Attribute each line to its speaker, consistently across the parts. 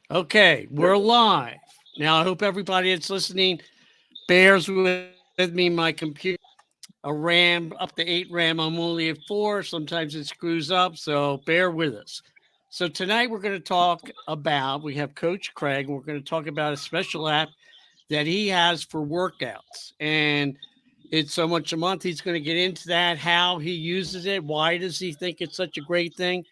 Speaker 1: Okay, we're live. Now, I hope everybody that's listening bears with me. My computer, a RAM up to 8 RAM. I'm only at 4. Sometimes it screws up, so bear with us. So, tonight we're going to talk about, we have Coach Craig, and we're going to talk about a special app that he has for workouts. And it's so much a month. He's going to get into that, how he uses it, why does he think it's such a great thing.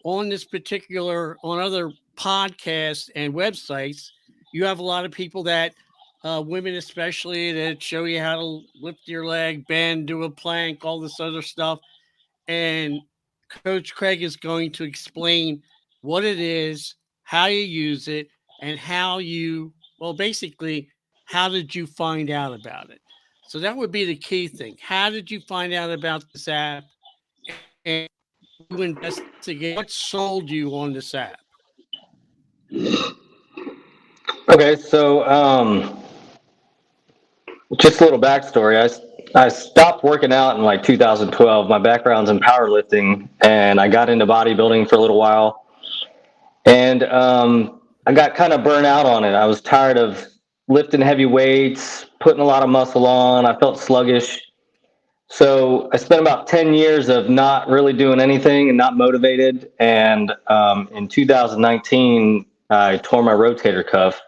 Speaker 1: On this particular, on other podcasts and websites, you have a lot of people that, women especially, that show you how to lift your leg, bend, do a plank, all this other stuff. And Coach Craig is going to explain what it is, how you use it, and how you, well, basically, how did you find out about it? So that would be the key thing. How did you find out about this app? And you investigate what sold you on this app?
Speaker 2: Okay, so just a little backstory. I stopped working out in like 2012. My background's in powerlifting, and I got into bodybuilding for a little while, and I got kind of burnt out on it. I was tired of lifting heavy weights, putting a lot of muscle on. I felt sluggish. So I spent about 10 years of not really doing anything and not motivated. And in 2019, I tore my rotator cuff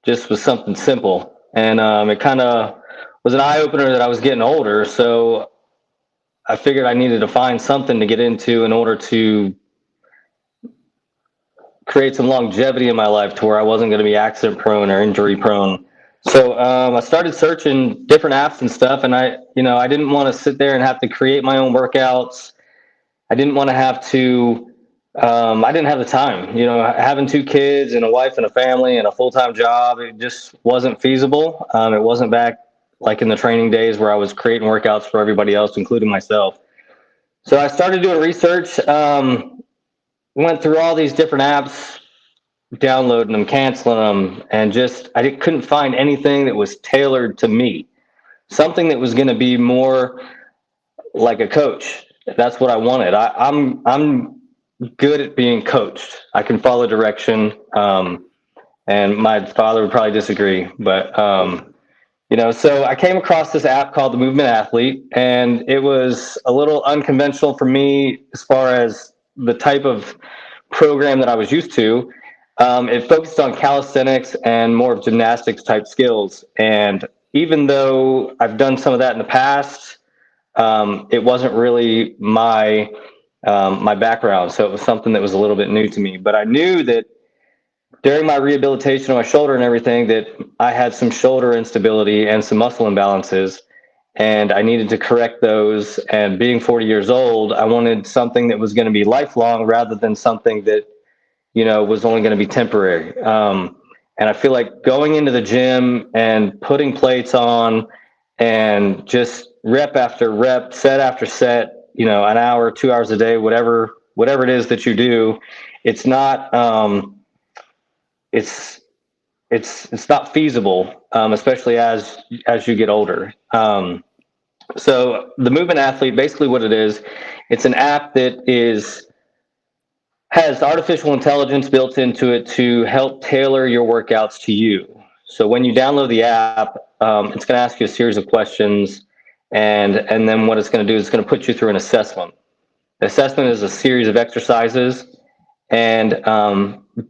Speaker 2: just with something simple. And it kind of was an eye opener that I was getting older. So I figured I needed to find something to get into in order to create some longevity in my life to where I wasn't going to be accident prone or injury prone. So I started searching different apps and stuff, and I didn't want to sit there and have to create my own workouts. I didn't want to have to. I didn't have the time. Having two kids and a wife and a family and a full time job, it just wasn't feasible. It wasn't back like in the training days where I was creating workouts for everybody else, including myself. So I started doing research. Went through all these different apps, downloading them, canceling them, and just couldn't find anything that was tailored to me. Something that was going to be more like a coach. That's what I wanted. I'm good at being coached. I can follow direction. And my father would probably disagree, but so I came across this app called the Movement Athlete, and it was a little unconventional for me as far as the type of program that I was used to. It focused on calisthenics and more of gymnastics type skills. And even though I've done some of that in the past, it wasn't really my background. So it was something that was a little bit new to me. But I knew that during my rehabilitation of my shoulder and everything that I had some shoulder instability and some muscle imbalances, and I needed to correct those. And being 40 years old, I wanted something that was going to be lifelong rather than something that was only going to be temporary. And I feel like going into the gym and putting plates on and just rep after rep, set after set, an hour, 2 hours a day, whatever it is that you do, it's not it's it's not feasible, especially as you get older. So the Movement Athlete, basically what it is, it's an app that has artificial intelligence built into it to help tailor your workouts to you. So when you download the app, it's going to ask you a series of questions, and then what it's going to do is it's going to put you through an assessment. The assessment is a series of exercises, and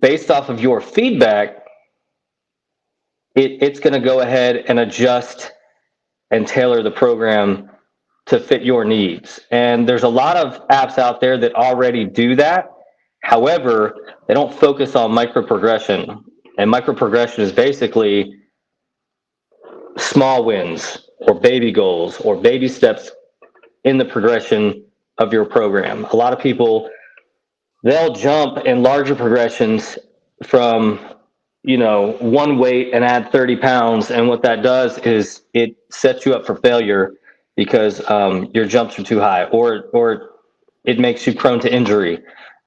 Speaker 2: based off of your feedback, it's going to go ahead and adjust and tailor the program to fit your needs. And there's a lot of apps out there that already do that. However, they don't focus on micro progression. And micro progression is basically small wins or baby goals or baby steps in the progression of your program. A lot of people, they'll jump in larger progressions from one weight and add 30 pounds. And what that does is it sets you up for failure because your jumps are too high, or it makes you prone to injury.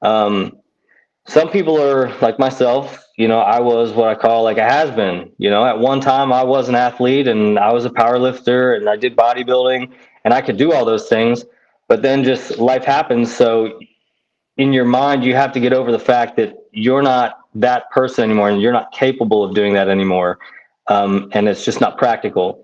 Speaker 2: Some people are like myself. I was what I call like a has-been. At one time I was an athlete and I was a power lifter and I did bodybuilding and I could do all those things. But then just life happens. So in your mind, you have to get over the fact that you're not that person anymore, and you're not capable of doing that anymore. And it's just not practical.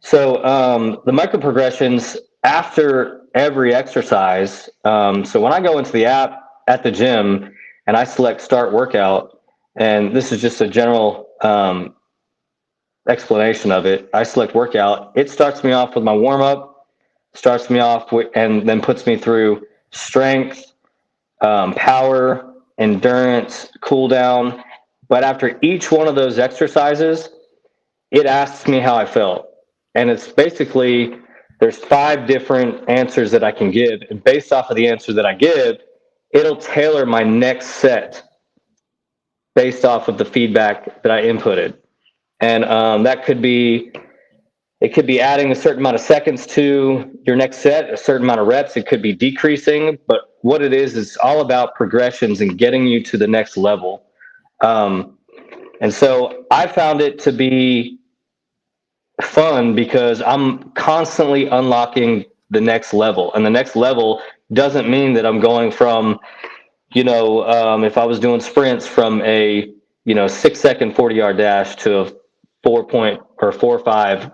Speaker 2: So the micro progressions after every exercise. So when I go into the app at the gym and I select start workout, and this is just a general explanation of it. I select workout. It starts me off with my warm up, starts me off with, and then puts me through strength, power, endurance, cool down. But after each one of those exercises, it asks me how I felt. And it's basically, there's 5 different answers that I can give. And based off of the answer that I give, it'll tailor my next set based off of the feedback that I inputted. And that could be, it could be adding a certain amount of seconds to your next set, a certain amount of reps. It could be decreasing, but what it is all about progressions and getting you to the next level. And so I found it to be fun because I'm constantly unlocking the next level. And the next level doesn't mean that I'm going from, if I was doing sprints from a, 6-second 40-yard dash to a 4.5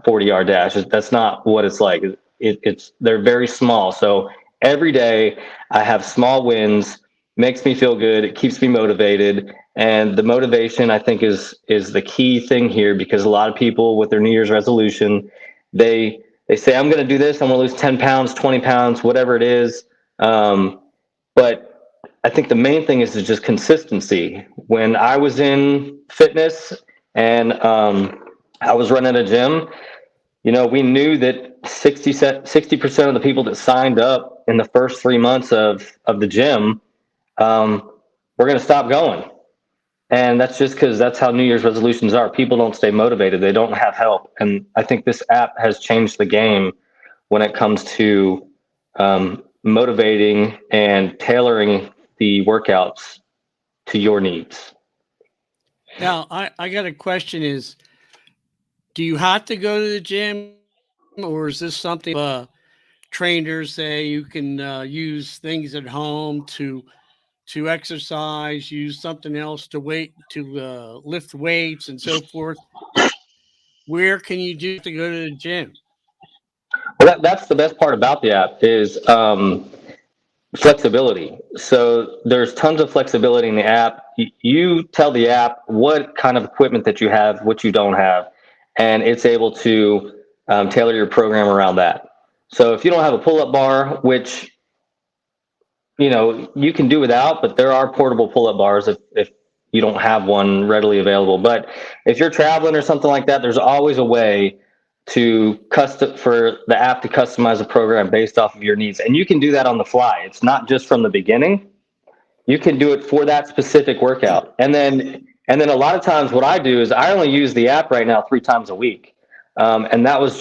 Speaker 2: 40-yard dash. That's not what it's like. They're very small. So every day I have small wins, makes me feel good. It keeps me motivated. And the motivation, I think, is the key thing here, because a lot of people with their New Year's resolution, they say, I'm going to do this. I'm going to lose 10 pounds, 20 pounds, whatever it is. But I think the main thing is just consistency. When I was in fitness and I was running a gym, we knew that 60% of the people that signed up in the first 3 months of the gym were going to stop going. And that's just because that's how New Year's resolutions are. People don't stay motivated. They don't have help. And I think this app has changed the game when it comes to motivating and tailoring the workouts to your needs.
Speaker 1: Now, I got a question is, do you have to go to the gym, or is this something trainers say you can use things at home to exercise, use something else to lift weights and so forth? Where can you do to go to the gym?
Speaker 2: Well, that's the best part about the app is flexibility. So there's tons of flexibility in the app. You tell the app what kind of equipment that you have, what you don't have, and it's able to tailor your program around that. So if you don't have a pull-up bar, which you can do without, but there are portable pull-up bars if you don't have one readily available. But if you're traveling or something like that, there's always a way for the app to customize a program based off of your needs. And you can do that on the fly. It's not just from the beginning. You can do it for that specific workout. And then a lot of times what I do is I only use the app right now 3 times a week. And that was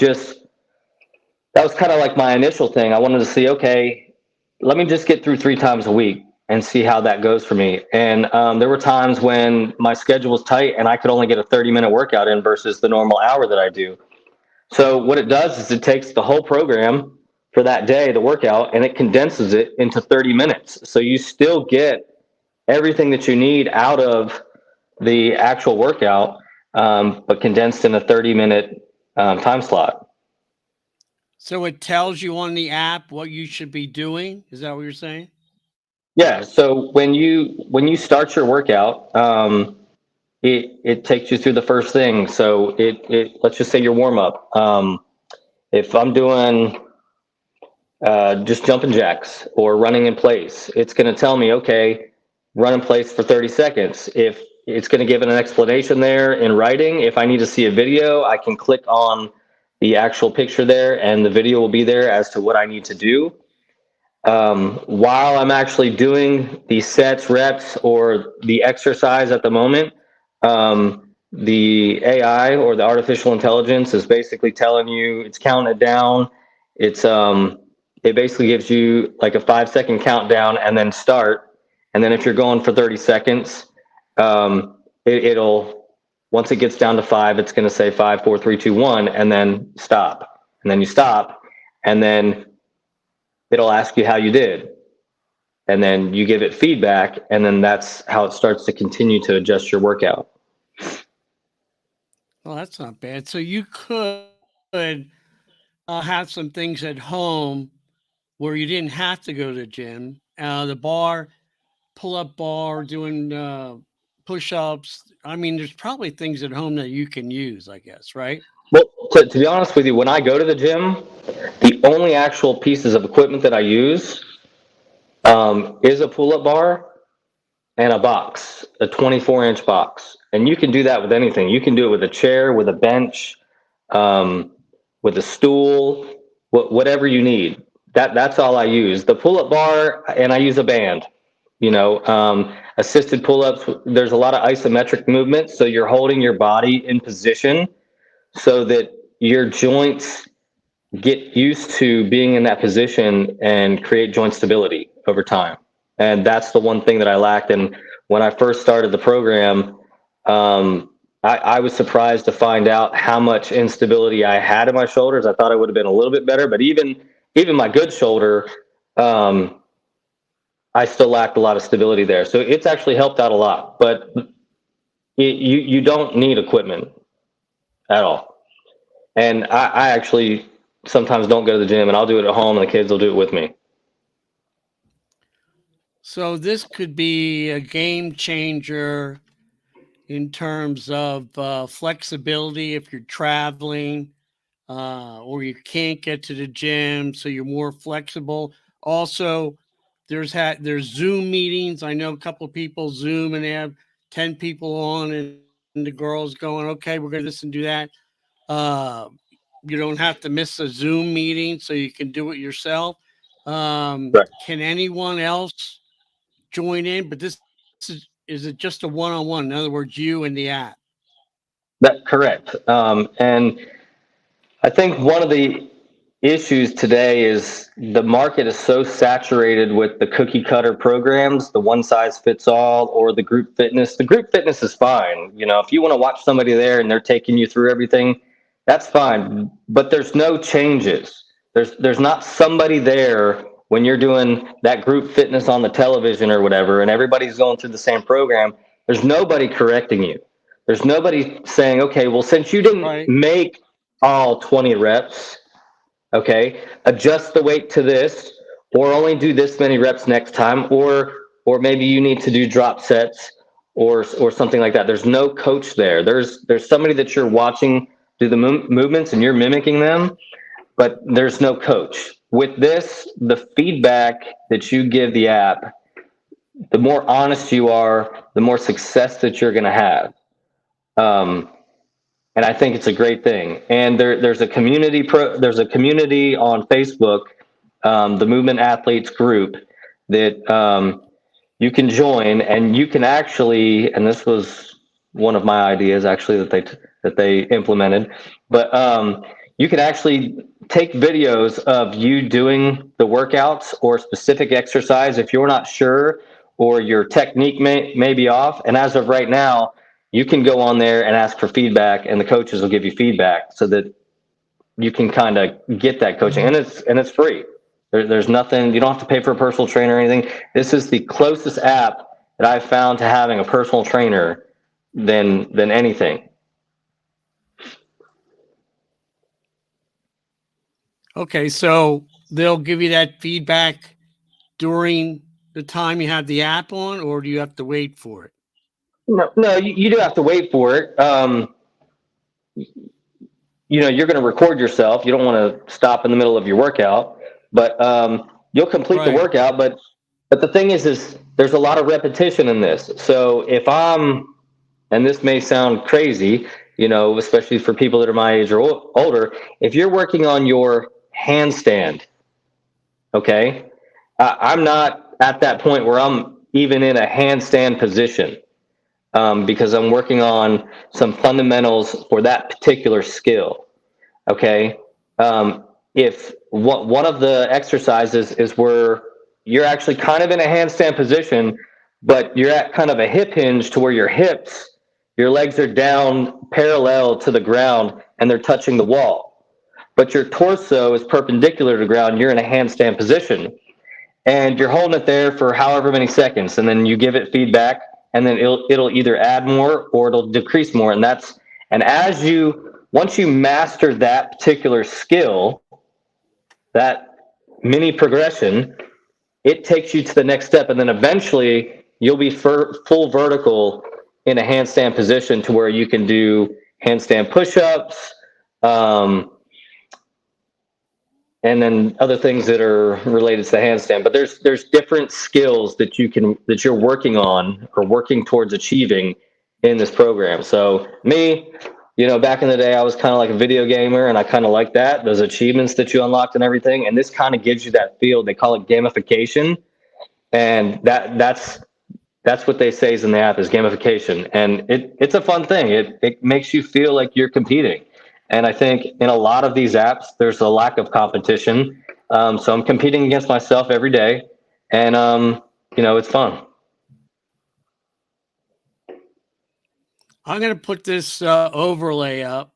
Speaker 2: kind of like my initial thing. I wanted to see, okay, let me just get through 3 times a week and see how that goes for me. And there were times when my schedule was tight and I could only get a 30-minute workout in versus the normal hour that I do. So what it does is it takes the whole program for that day, the workout, and it condenses it into 30 minutes. So you still get everything that you need out of the actual workout, but condensed in a 30-minute time slot.
Speaker 1: So it tells you on the app what you should be doing? Is that what you're saying?
Speaker 2: Yeah. So when you start your workout, it takes you through the first thing. So it let's just say your warm up. If I'm doing just jumping jacks or running in place, it's going to tell me, okay, run in place for 30 seconds. If it's going to give it an explanation there in writing. If I need to see a video, I can click on the actual picture there and the video will be there as to what I need to do. While I'm actually doing the sets, reps, or the exercise at the moment, the AI or the artificial intelligence is basically telling you, it's counting it down. It basically gives you like a 5-second countdown and then start. And then if you're going for 30 seconds, it'll, once it gets down to 5, it's going to say 5, 4, 3, 2, 1, and then stop. And then you stop, and then it'll ask you how you did. and then you give it feedback, and then that's how it starts to continue to adjust your workout.
Speaker 1: Well, that's not bad. So you could have some things at home where you didn't have to go to the gym. The bar, pull up bar, doing push ups. I mean, there's probably things at home that you can use, I guess, right?
Speaker 2: Well, to be honest with you, when I go to the gym, the only actual pieces of equipment that I use is a pull-up bar and a box, a 24-inch box. And you can do that with anything. You can do it with a chair, with a bench, with a stool, whatever you need. That's all I use. The pull-up bar, and I use a band. Assisted pull-ups. There's a lot of isometric movement, so you're holding your body in position so that your joints get used to being in that position and create joint stability over time. And that's the one thing that I lacked. And when I first started the program, I was surprised to find out how much instability I had in my shoulders. I thought I would have been a little bit better, but even my good shoulder, I still lacked a lot of stability there. So it's actually helped out a lot, but you don't need equipment at all. And I actually sometimes don't go to the gym, and I'll do it at home, and the kids will do it with me.
Speaker 1: So this could be a game changer in terms of flexibility if you're traveling or you can't get to the gym, so you're more flexible. Also, there's Zoom meetings. I know a couple of people Zoom and they have 10 people on, and the girls going, okay, we're going to this and do that. Uh, you don't have to miss a Zoom meeting, so you can do it yourself.
Speaker 2: Right.
Speaker 1: Can anyone else join in? But this is it just a one-on-one? In other words, you and the app.
Speaker 2: That's correct. And I think one of the issues today is the market is so saturated with the cookie cutter programs, the one size fits all, or the group fitness. The group fitness is fine. If you want to watch somebody there and they're taking you through everything, that's fine. But there's no changes. There's not somebody there when you're doing that group fitness on the television or whatever, and everybody's going through the same program. There's nobody correcting you. There's nobody saying, okay, well, since you didn't make all 20 reps, okay, adjust the weight to this, or only do this many reps next time, or maybe you need to do drop sets or something like that. There's no coach there. There's somebody that you're watching do the movements and you're mimicking them, but there's no coach. With this, the feedback that you give the app, the more honest you are, the more success that you're going to have. And I think it's a great thing. And there's a community on Facebook, the Movement Athletes group, that you can join, and you can actually, and this was one of my ideas actually that they implemented, but you can actually take videos of you doing the workouts or specific exercise if you're not sure or your technique may be off. And as of right now, you can go on there and ask for feedback, and the coaches will give you feedback so that you can kind of get that coaching. And it's free. There's nothing, you don't have to pay for a personal trainer or anything. This is the closest app that I've found to having a personal trainer than anything.
Speaker 1: Okay, so they'll give you that feedback during the time you have the app on, or do you have to wait for it?
Speaker 2: No, you do have to wait for it. You're going to record yourself. You don't want to stop in the middle of your workout, but you'll complete the workout. But the thing is there's a lot of repetition in this. So if and this may sound crazy, especially for people that are my age or older, if you're working on your handstand, okay, I'm not at that point where I'm even in a handstand position. Because I'm working on some fundamentals for that particular skill. Okay. If one of the exercises is where you're actually kind of in a handstand position, but you're at kind of a hip hinge to where your legs are down parallel to the ground and they're touching the wall, but your torso is perpendicular to the ground. You're in a handstand position. and you're holding it there for however many seconds, and then you give it feedback, and then it'll either add more or it'll decrease more. And once you master that particular skill, that mini progression, it takes you to the next step, and then eventually you'll be full vertical in a handstand position to where you can do handstand push-ups, and then other things that are related to the handstand. But there's different skills that you're working on or working towards achieving in this program. So me, back in the day, I was kind of like a video gamer, and I kind of like that, those achievements that you unlocked and everything. And this kind of gives you that feel. They call it gamification, and that's what they say is in the app is gamification, and it's a fun thing. It makes you feel like you're competing. And I think in a lot of these apps, there's a lack of competition. So I'm competing against myself every day, and it's fun.
Speaker 1: I'm going to put this overlay up,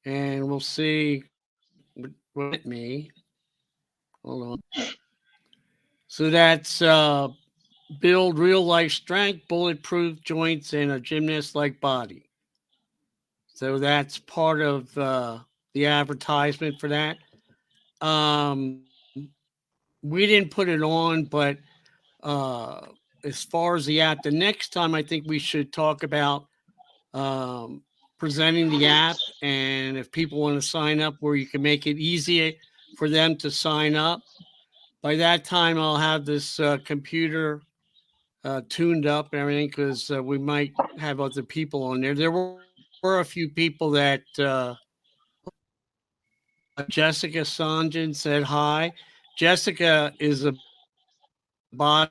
Speaker 1: and we'll see what me. Hold on. So that's build real life strength, bulletproof joints, and a gymnast-like body. So that's part of the advertisement for that. We didn't put it on, but as far as the app, the next time I think we should talk about presenting the app, and if people want to sign up, where you can make it easy for them to sign up. By that time, I'll have this computer tuned up and everything, because we might have other people on there. There were a few people that Jessica Sanjan said hi. Jessica is a bodybuilder,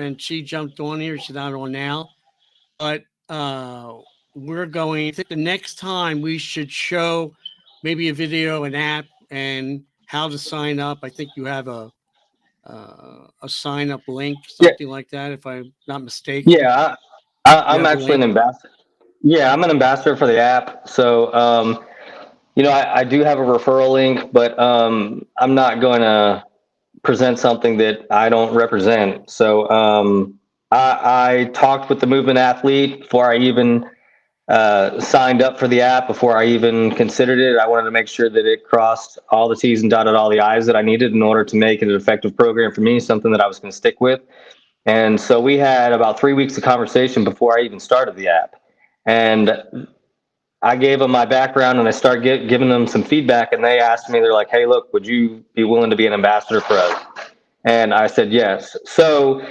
Speaker 1: and she jumped on here. She's not on now, but we're going. I think the next time we should show maybe a video, an app, and how to sign up. I think you have a sign up link, something like that, if I'm not mistaken.
Speaker 2: Yeah, I'm actually an ambassador. Yeah, I'm an ambassador for the app. So, I do have a referral link, but I'm not going to present something that I don't represent. So I talked with the movement athlete before I even signed up for the app, before I even considered it. I wanted to make sure that it crossed all the T's and dotted all the I's that I needed in order to make it an effective program for me, something that I was going to stick with. And so we had about 3 weeks of conversation before I even started the app. And I gave them my background, and I started giving them some feedback, and they asked me, they're like, hey, look, would you be willing to be an ambassador for us? And I said, yes. So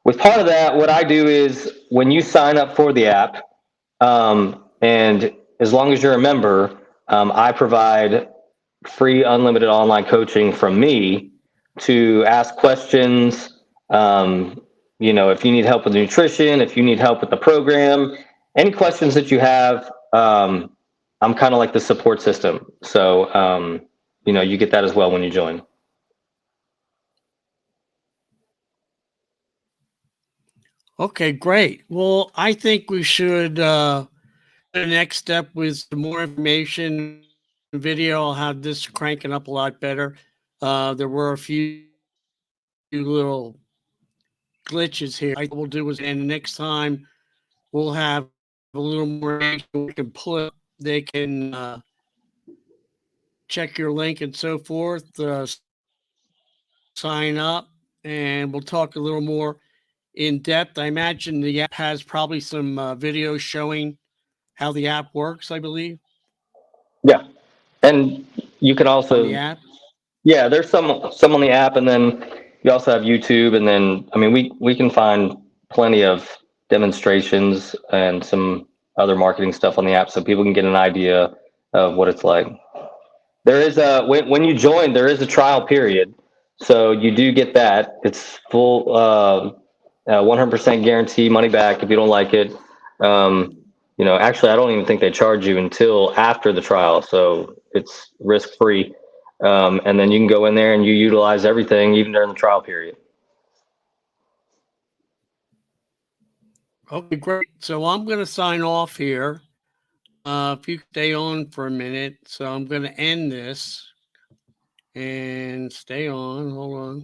Speaker 2: with part of that, what I do is when you sign up for the app, and as long as you're a member, I provide free unlimited online coaching from me to ask questions. If you need help with nutrition, if you need help with the program, any questions that you have, I'm kind of like the support system. So, you get that as well when you join.
Speaker 1: Okay, great. Well, I think we should the next step with some more information video. I'll have this cranking up a lot better. There were a few little glitches here. I will do is, and the next time we'll have a little more information we can pull it. They can check your link and so forth, sign up, and we'll talk a little more in depth. I imagine the app has probably some videos showing how the app works, I believe.
Speaker 2: Yeah. And you can also,
Speaker 1: on the app.
Speaker 2: Yeah, there's some on the app, and then you also have YouTube, and then we can find plenty of demonstrations and some other marketing stuff on the app, so people can get an idea of what it's like. There is when you join, there is a trial period, so you do get that. It's full 100% guarantee, money back if you don't like it. Actually, I don't even think they charge you until after the trial, so it's risk free. And then you can go in there and you utilize everything even during the trial period.
Speaker 1: Okay, great. So I'm going to sign off here. If you stay on for a minute. So I'm going to end this and stay on. Hold on.